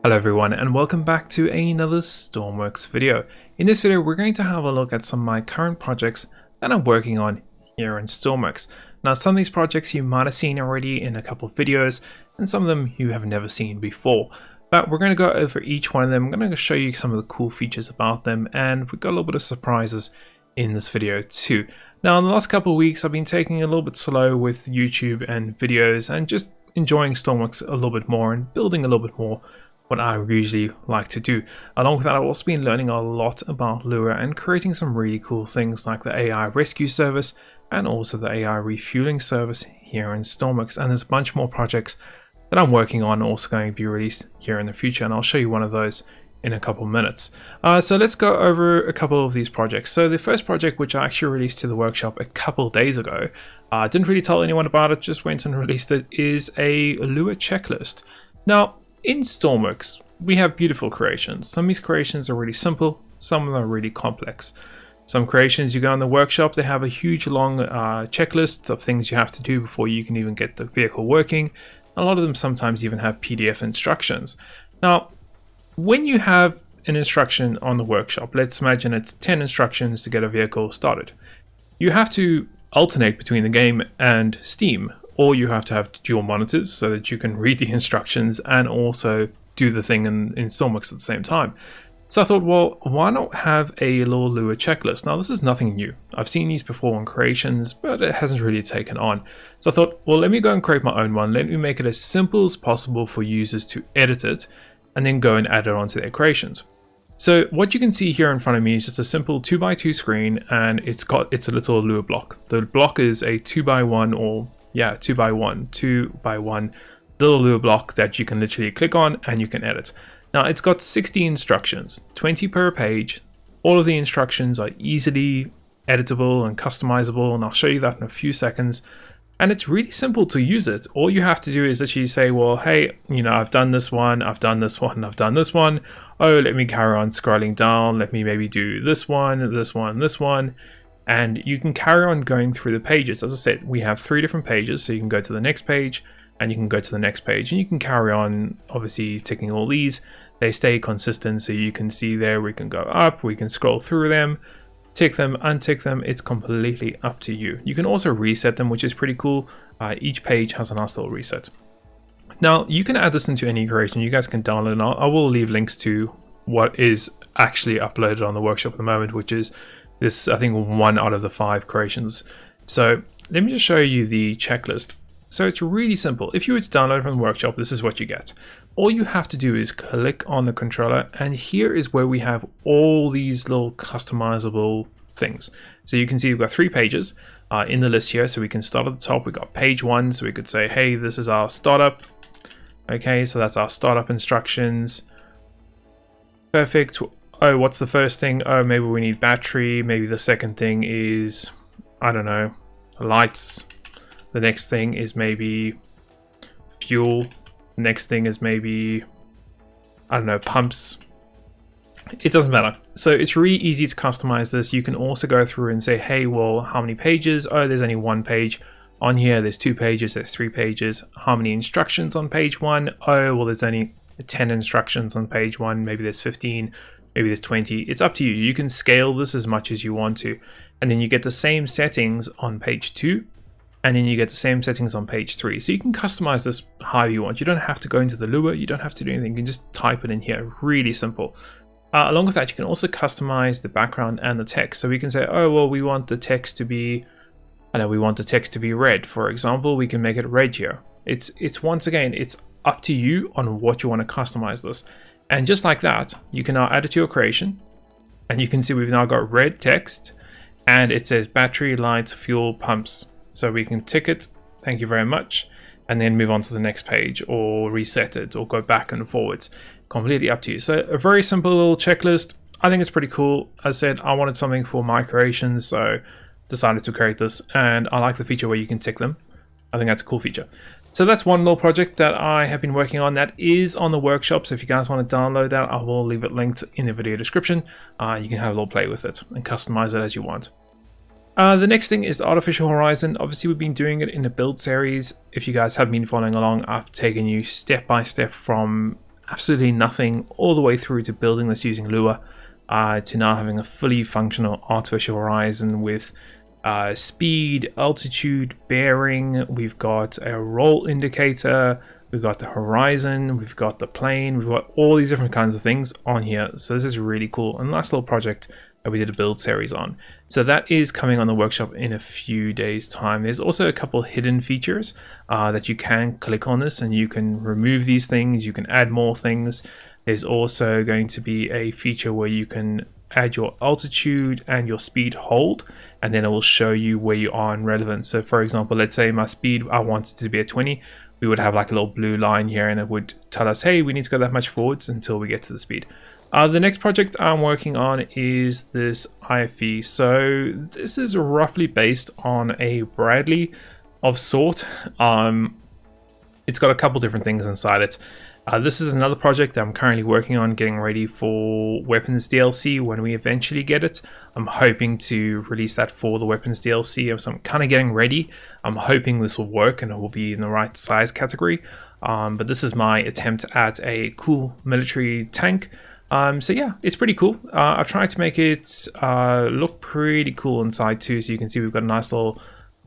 Hello everyone and welcome back to another Stormworks video. In this video we're going to have a look at some of my current projects that I'm working on here in Stormworks. Now some of these projects you might have seen already in a couple of videos and some of them you have never seen before. But we're going to go over each one of them. I'm going to show you some of the cool features about them, and we've got a little bit of surprises in this video too. Now in the last couple of weeks I've been taking it a little bit slow with YouTube and videos and just enjoying Stormworks a little bit more and building a little bit more what I usually like to do. Along with that, I've also been learning a lot about Lua and creating some really cool things like the AI rescue service and also the AI refueling service here in Stormworks. And there's a bunch more projects that I'm working on also going to be released here in the future, and I'll show you one of those in a couple minutes. So let's go over a couple of these projects. So the first project, which I actually released to the workshop a couple days ago, didn't really tell anyone about it, just went and released it, is a Lua checklist. Now, in Stormworks, we have beautiful creations. Some of these creations are really simple, some of them are really complex. Some creations, you go in the workshop, they have a huge long checklist of things you have to do before you can even get the vehicle working. A lot of them sometimes even have PDF instructions. Now, when you have an instruction on the workshop, let's imagine it's 10 instructions to get a vehicle started. You have to alternate between the game and Steam, or you have to have dual monitors so that you can read the instructions and also do the thing in Stormworks at the same time. So I thought, well, why not have a little Lua checklist? Now, this is nothing new. I've seen these before on creations, but it hasn't really taken on. So I thought, well, let me go and create my own one. Let me make it as simple as possible for users to edit it and then go and add it onto their creations. So what you can see here in front of me is just a simple 2x2 screen, and it's a little Lua block. The block is a 2x1 or 2x1 little Lua block that you can literally click on and you can edit. Now it's got 60 instructions, 20 per page. All of the instructions are easily editable and customizable, and I'll show you that in a few seconds. And it's really simple to use it. All you have to do is actually say, well, hey, I've done this one, I've done this one, I've done this one. Oh, let me carry on scrolling down. Let me maybe do this one, this one, this one. And you can carry on going through the pages. As I said, we have 3 different pages, so you can go to the next page and you can go to the next page, and you can carry on obviously ticking all these. They stay consistent, so you can see there we can go up, we can scroll through them, tick them, untick them. It's completely up to you. You can also reset them, which is pretty cool. Each page has a nice little reset. Now you can add this into any creation. You guys can download it. I will leave links to what is actually uploaded on the workshop at the moment, which is this, I think, 1 out of the 5 creations. So let me just show you the checklist. So it's really simple. If you were to download from the workshop, this is what you get. All you have to do is click on the controller, and here is where we have all these little customizable things. So you can see we've got 3 pages in the list here. So we can start at the top. We've got page 1. So we could say, hey, this is our startup. Okay, so that's our startup instructions. Perfect. Oh, what's the first thing? Oh, maybe we need battery. Maybe the second thing is, I don't know, lights. The next thing is maybe fuel. The next thing is maybe, I don't know, pumps. It doesn't matter. So it's really easy to customize this. You can also go through and say, hey, well, how many pages? Oh, there's only 1 page. On here, there's 2 pages, there's 3 pages. How many instructions on page 1? Oh, well, there's only 10 instructions on page 1. Maybe there's 15. Maybe there's 20. It's up to you. You can scale this as much as you want to. And then you get the same settings on page 2. And then you get the same settings on page 3. So you can customize this however you want. You don't have to go into the Lua. You don't have to do anything. You can just type it in here. Really simple. Along with that, you can also customize the background and the text. So we can say, oh, well, we want the text to be, we want the text to be red. For example, we can make it red here. It's once again, it's up to you on what you want to customize this. And just like that, you can now add it to your creation, and you can see we've now got red text, and it says battery, lights, fuel, pumps. So we can tick it, thank you very much, and then move on to the next page, or reset it, or go back and forwards. Completely up to you. So a very simple little checklist. I think it's pretty cool. As I said, I wanted something for my creations, so decided to create this, and I like the feature where you can tick them. I think that's a cool feature. So that's one little project that I have been working on that is on the workshop. So if you guys want to download that, I will leave it linked in the video description. You can have a little play with it and customize it as you want. The next thing is the Artificial Horizon. Obviously, we've been doing it in a build series. If you guys have been following along, I've taken you step by step from absolutely nothing all the way through to building this using Lua, to now having a fully functional artificial horizon with speed, altitude, bearing. We've got a roll indicator, we've got the horizon, we've got the plane, we've got all these different kinds of things on here. So this is really cool, and nice little project that we did a build series on. So that is coming on the workshop in a few days time. There's also a couple hidden features that you can click on this and you can remove these things, you can add more things. There's also going to be a feature where you can add your altitude and your speed hold, and then it will show you where you are in relevance. So for example, let's say my speed, I want it to be at 20, we would have like a little blue line here and it would tell us, hey, we need to go that much forwards until we get to the speed. The next project I'm working on is this IFE. So this is roughly based on a Bradley of sort. It's got a couple different things inside it. This is another project that I'm currently working on, getting ready for Weapons DLC when we eventually get it. I'm hoping to release that for the Weapons DLC, so I'm kind of getting ready. I'm hoping this will work and it will be in the right size category. But this is my attempt at a cool military tank. So yeah, it's pretty cool. I've tried to make it look pretty cool inside too. So you can see we've got a nice little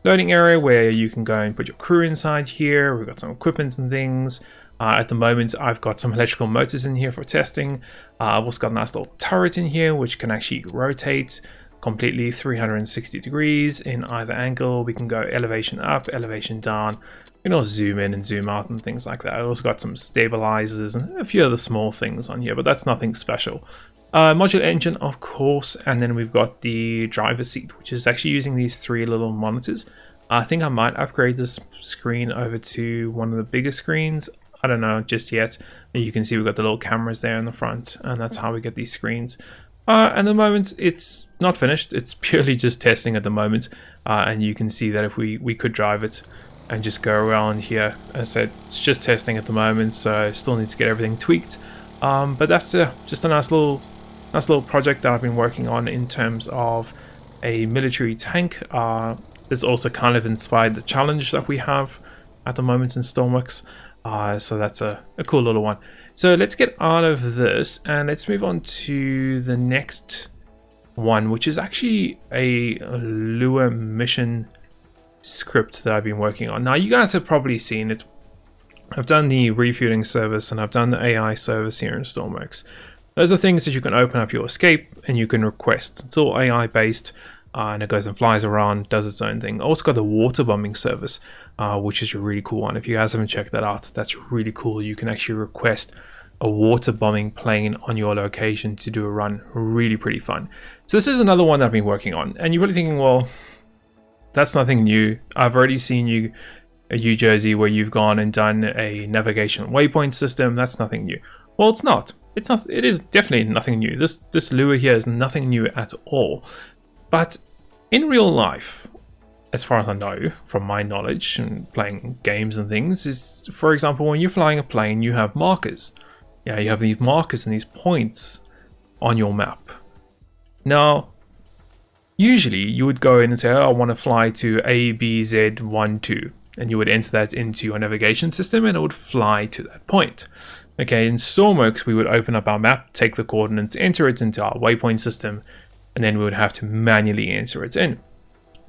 loading area where you can go and put your crew inside here. We've got some equipment and things. At the moment, I've got some electrical motors in here for testing. I've also got a nice little turret in here, which can actually rotate completely 360 degrees in either angle. We can go elevation up, elevation down. You can also zoom in and zoom out and things like that. I've also got some stabilizers and a few other small things on here, but that's nothing special. Modular engine, of course, and then we've got the driver's seat, which is actually using these three little monitors. I think I might upgrade this screen over to one of the bigger screens. I don't know just yet. You can see we've got the little cameras there in the front, and that's how we get these screens. And at the moment, it's not finished. It's purely just testing at the moment. And you can see that if we could drive it and just go around here, as I said, it's just testing at the moment, so I still need to get everything tweaked. But that's just a nice little project that I've been working on in terms of a military tank. This also kind of inspired the challenge that we have at the moment in Stormworks. So that's a cool little one. So let's get out of this and let's move on to the next one, which is actually a Lua mission script that I've been working on. Now, you guys have probably seen it. I've done the refueling service and I've done the AI service here in Stormworks. Those are things that you can open up your escape and you can request. It's all AI based. And it goes and flies around, does its own thing. Also got the water bombing service, which is a really cool one. If you guys haven't checked that out, that's really cool. You can actually request a water bombing plane on your location to do a run. Really pretty fun. So this is another one that I've been working on. And you're probably thinking, well, that's nothing new. I've already seen you, Jersey, where you've gone and done a navigation waypoint system. That's nothing new. Well, it's not. It's not. It is definitely nothing new. This Lua here is nothing new at all. But in real life, as far as I know, from my knowledge and playing games and things, is, for example, when you're flying a plane, you have markers. Yeah, you have these markers and these points on your map. Now, usually you would go in and say, oh, I want to fly to ABZ12, and you would enter that into your navigation system and it would fly to that point. Okay, in Stormworks, we would open up our map, take the coordinates, enter it into our waypoint system, and then we would have to manually enter it in.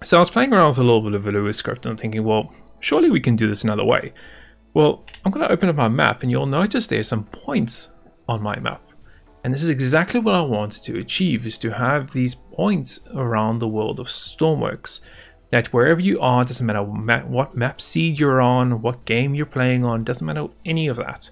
So I was playing around with a little bit of a Lua script and thinking, well, surely we can do this another way. Well, I'm going to open up my map and you'll notice there's some points on my map. And this is exactly what I wanted to achieve, is to have these points around the world of Stormworks. That wherever you are, doesn't matter what map seed you're on, what game you're playing on, doesn't matter any of that.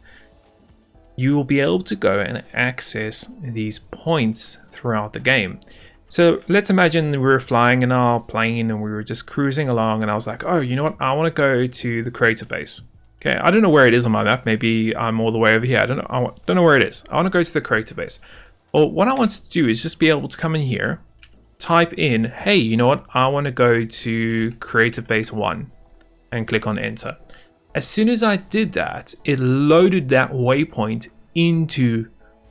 You will be able to go and access these points throughout the game. So let's imagine we were flying in our plane and we were just cruising along and I was like, oh, you know what? I want to go to the creator base. Okay, I don't know where it is on my map. Maybe I'm all the way over here. I don't know where it is. I want to go to the creator base. Well, what I want to do is just be able to come in here, type in, hey, you know what? I want to go to creator base 1 and click on enter. As soon as I did that, it loaded that waypoint into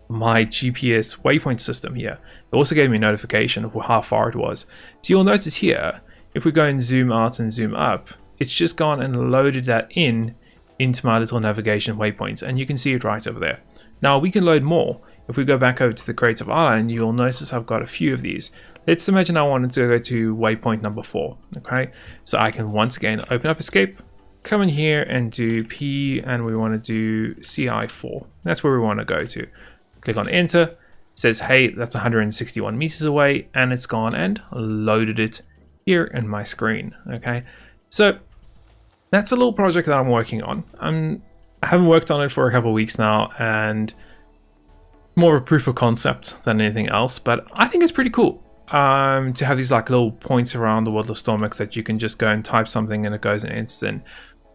my GPS waypoint system here. It also gave me a notification of how far it was. So you'll notice here, if we go and zoom out and zoom up, it's just gone and loaded that into my little navigation waypoints, and you can see it right over there. Now we can load more. If we go back over to the creative island, you'll notice I've got a few of these. Let's imagine I wanted to go to waypoint number 4. Okay, so I can once again open up escape, come in here and do P, and we want to do CI4. That's where we want to go to. Click on enter. It says, hey, that's 161 meters away, and it's gone and loaded it here in my screen. Okay, so that's a little project that I'm working on. I haven't worked on it for a couple of weeks now, and more of a proof of concept than anything else, but I think it's pretty cool to have these like little points around the world of Stormworks that you can just go and type something and it goes in an instant.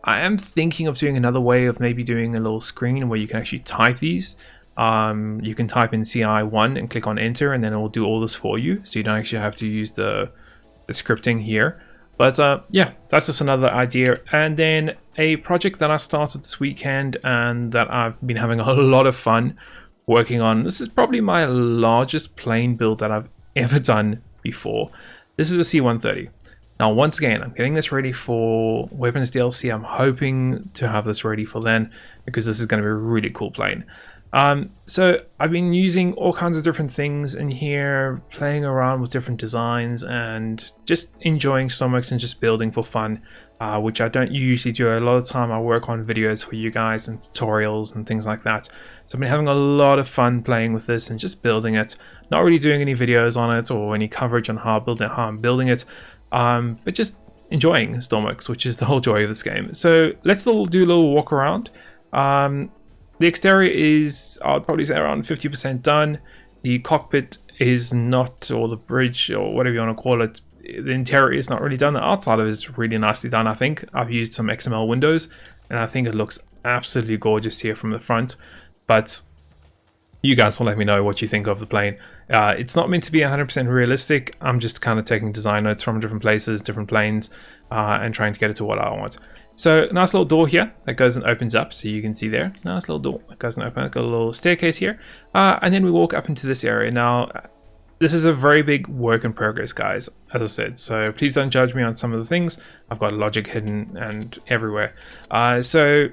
I am thinking of doing another way of maybe doing a little screen where you can actually type these. You can type in CI1 and click on enter, and then it will do all this for you, so you don't actually have to use the scripting here. But yeah, that's just another idea. And then a project that I started this weekend and that I've been having a lot of fun working on. This is probably my largest plane build that I've ever done before. This is a C-130. Now, once again, I'm getting this ready for Weapons DLC. I'm hoping to have this ready for then, because this is going to be a really cool plane. So I've been using all kinds of different things in here, playing around with different designs and just enjoying Stormworks and just building for fun, which I don't usually do. A lot of the time I work on videos for you guys and tutorials and things like that. So I've been having a lot of fun playing with this and just building it. Not really doing any videos on it or any coverage on how I'm building it, but just enjoying Stormworks, which is the whole joy of this game. So let's do a little walk around. The exterior is, I'll probably say, around 50% done. The cockpit is not, or the bridge, or whatever you want to call it, the interior is not really done. The outside of it is really nicely done, I think. I've used some XML windows, and I think it looks absolutely gorgeous here from the front. But you guys will let me know what you think of the plane. It's not meant to be 100% realistic. I'm just kind of taking design notes from different places, different planes, and trying to get it to what I want. So nice little door here that goes and opens up, so you can see there. Nice little door that goes and opens. Got a little staircase here, and then we walk up into this area. Now, this is a very big work in progress, guys, as I said. So please don't judge me on some of the things. I've got logic hidden and everywhere. So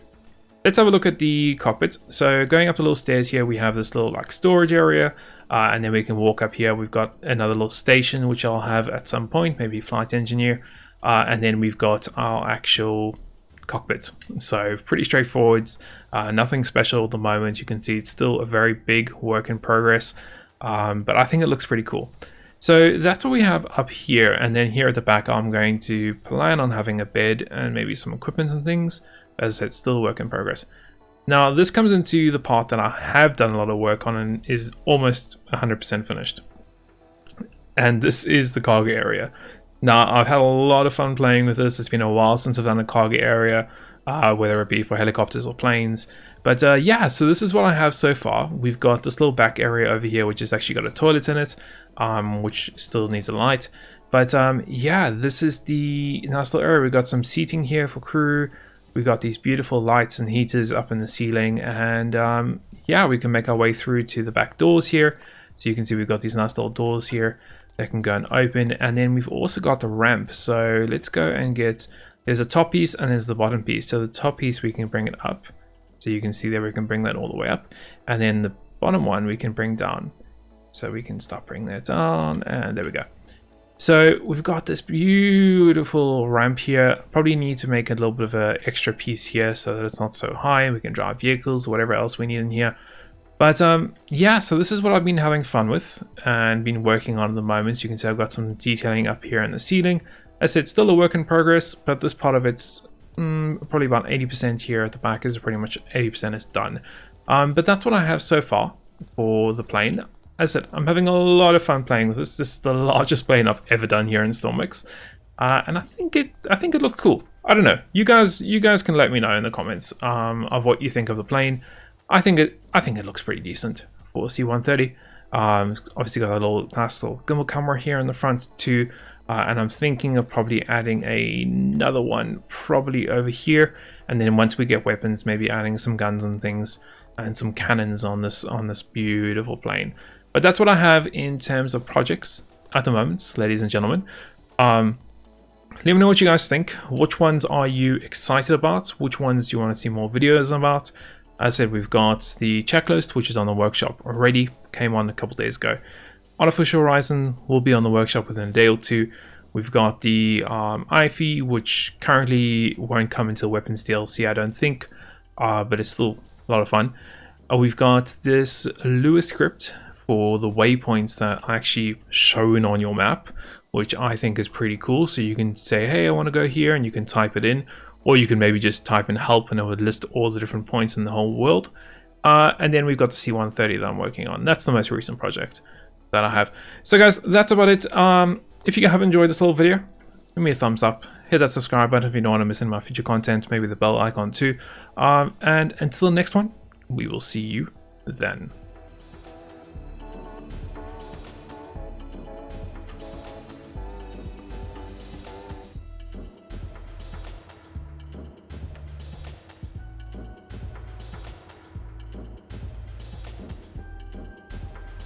let's have a look at the cockpit. So going up the little stairs here, we have this little like storage area, and then we can walk up here. We've got another little station, which I'll have at some point, maybe flight engineer, and then we've got our actual cockpit. So pretty straightforward, nothing special at the moment. You can see it's still a very big work in progress, but I think it looks pretty cool. So that's what we have up here, and then here at the back I'm going to plan on having a bed and maybe some equipment and things. As I said, still work in progress. Now this comes into the part that I have done a lot of work on and is almost 100% finished, and this is the cargo area. Now, I've had a lot of fun playing with this. It's been a while since I've done a cargo area, whether it be for helicopters or planes. But yeah, so this is what I have so far. We've got this little back area over here, which has actually got a toilet in it, which still needs a light. But yeah, this is the nice little area. We've got some seating here for crew. We've got these beautiful lights and heaters up in the ceiling. And yeah, we can make our way through to the back doors here. So you can see we've got these nice little doors here that can go and open, and then we've also got the ramp. So let's go and get, there's a top piece and there's the bottom piece. So the top piece, we can bring it up, so you can see there we can bring that all the way up, and then the bottom one we can bring down. So we can start bringing that down, and there we go. So we've got this beautiful ramp here. Probably need to make a little bit of an extra piece here so that it's not so high. We can drive vehicles, whatever else we need in here. But yeah, so this is what I've been having fun with and been working on at the moment. So you can see I've got some detailing up here in the ceiling. As I said, still a work in progress, but this part of it's probably about 80% here at the back is pretty much 80% is done. But that's what I have so far for the plane. As I said, I'm having a lot of fun playing with this. This is the largest plane I've ever done here in Stormworks, and I think it looks cool. I don't know. You guys can let me know in the comments of what you think of the plane. I think it looks pretty decent for C-130. Obviously got a nice little gimbal camera here in the front too, and I'm thinking of probably adding another one probably over here, and then once we get weapons, maybe adding some guns and things and some cannons on this beautiful plane. But that's what I have in terms of projects at the moment, ladies and gentlemen. Let me know what you guys think. Which ones are you excited about? Which ones do you want to see more videos about? As I said, we've got the checklist, which is on the workshop already, came on a couple days ago. Artificial Horizon will be on the workshop within a day or two. We've got the IFE, which currently won't come until Weapons DLC, I don't think, but it's still a lot of fun. We've got this Lua script for the waypoints that are actually shown on your map, which I think is pretty cool. So you can say, hey, I want to go here, and you can type it in, or you can maybe just type in help and it would list all the different points in the whole world. And then we've got the C-130 that I'm working on. That's the most recent project that I have. So guys, that's about it. If you have enjoyed this little video, give me a thumbs up, hit that subscribe button if you don't want to miss any of my future content, maybe the bell icon too. And until the next one, we will see you then.